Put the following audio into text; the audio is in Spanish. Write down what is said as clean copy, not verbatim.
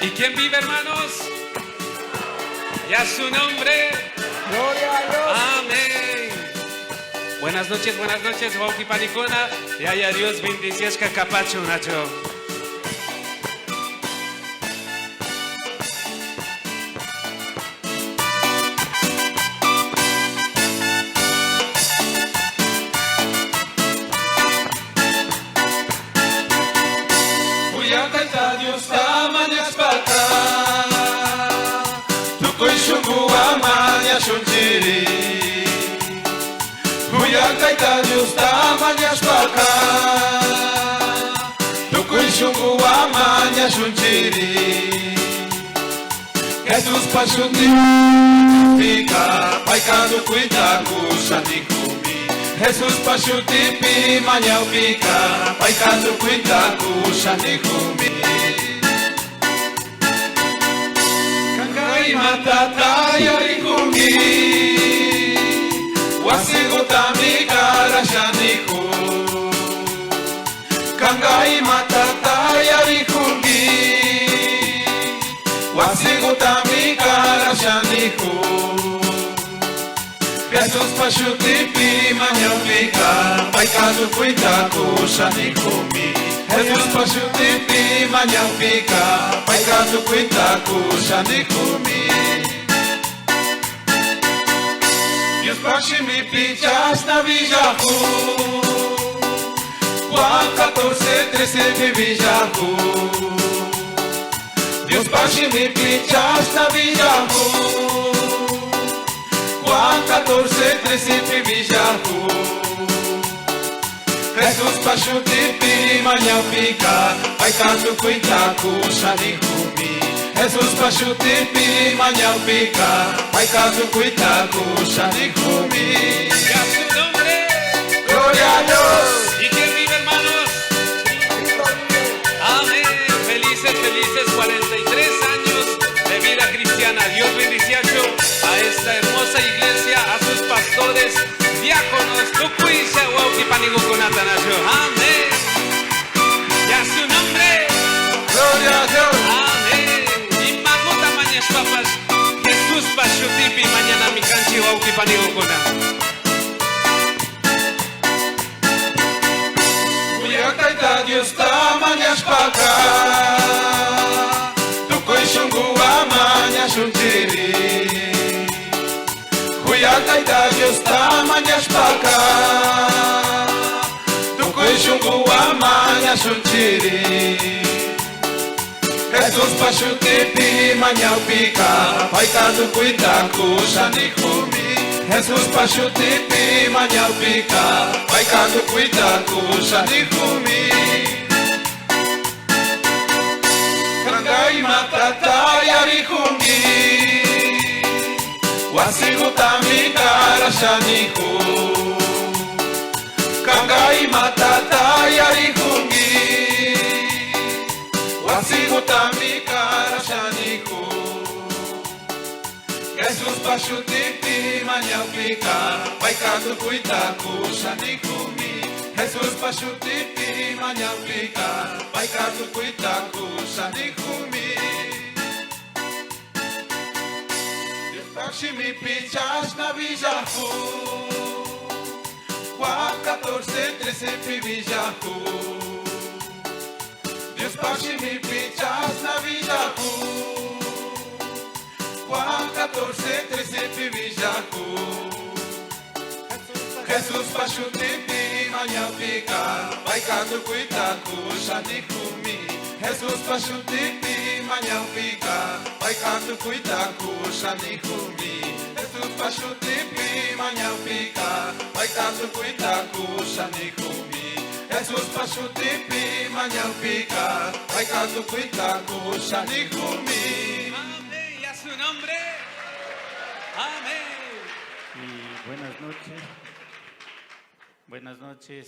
¿Y quién vive, hermanos? Y a su nombre. Gloria a Dios. Amén. Buenas noches, Wauki Panicona. Y haya Dios bendiciesca capacho, Nacho. Dios tamanyas pata Tukoy shungu amanya shunjiri Huyakaita Dios tamanyas pata Tukoy shungu amanya shunjiri Jesus pashuti Pika paikando kuita kushanikumi Jesus pashuti pi manyau pika paikando kuita kushanikumi Matata yarikungi wasigotami karashaniku Kangai matata yarikungi wasigotami karashaniku Jesus pashuti manyapika paikadu kuitaku shanikumi Jesus pashuti manyapika paikadu kuitaku shanikumi Dios pashi pichas na vijahu Juan 14:13 vijahu Dios pashi pichas na vijahu Juan 14:13 vijahu Jesus pashuti manyapika paikadu kuitaku shanikumi Jesus pashuti manyapika paikadu kuitaku shanikumi Y a su nombre. Gloria a Dios. ¿Y quién vive, hermanos? Amén. Felices, felices 43 años de vida cristiana. Dios bendiciacho a esta hermosa iglesia, a sus pastores, diáconos, tucuisha, Wauki Panigoconatanacho. Amén. Y a su nombre. Gloria a Dios. Amén. Y magota mañas papas. Jesús pashotipi mañana mi canchi Wauki Panigocona. Uyakaita Dios tamanyas paka Tukoy shungu amanya shuntiri Uyakaita Dios tamanyas paka Tukoy shungu amanya shuntiri Jesus pashuti manyapika paikadu kuitaku shanikumi Jesus pashuti manyapika paikadu kuitaku shanikumi Kangai matata yarikungi wasigutami karashaniku Kangai matata yarikungi wasigutami karashaniku Jesus pashuti manyapika paikadu kuitaku shanikumi Jesus pashuti manyapika paikadu kuitaku shanikumi Dios pashimi pichas na vijahu Juan 14:13 vijahu Dios pashimi pichas na vijahu Juan 14:13 vijahu Jesus pashuti manyapika paikadu kuitaku shanikumi Jesus pashuti manyapika paikadu kuitaku shanikumi Jesus pashuti manyapika paikadu kuitaku shanikumi Jesus pashuti manyapika paikadu kuitaku shanikumi Amén. Y a su nombre. Amén. Y buenas noches. Buenas noches.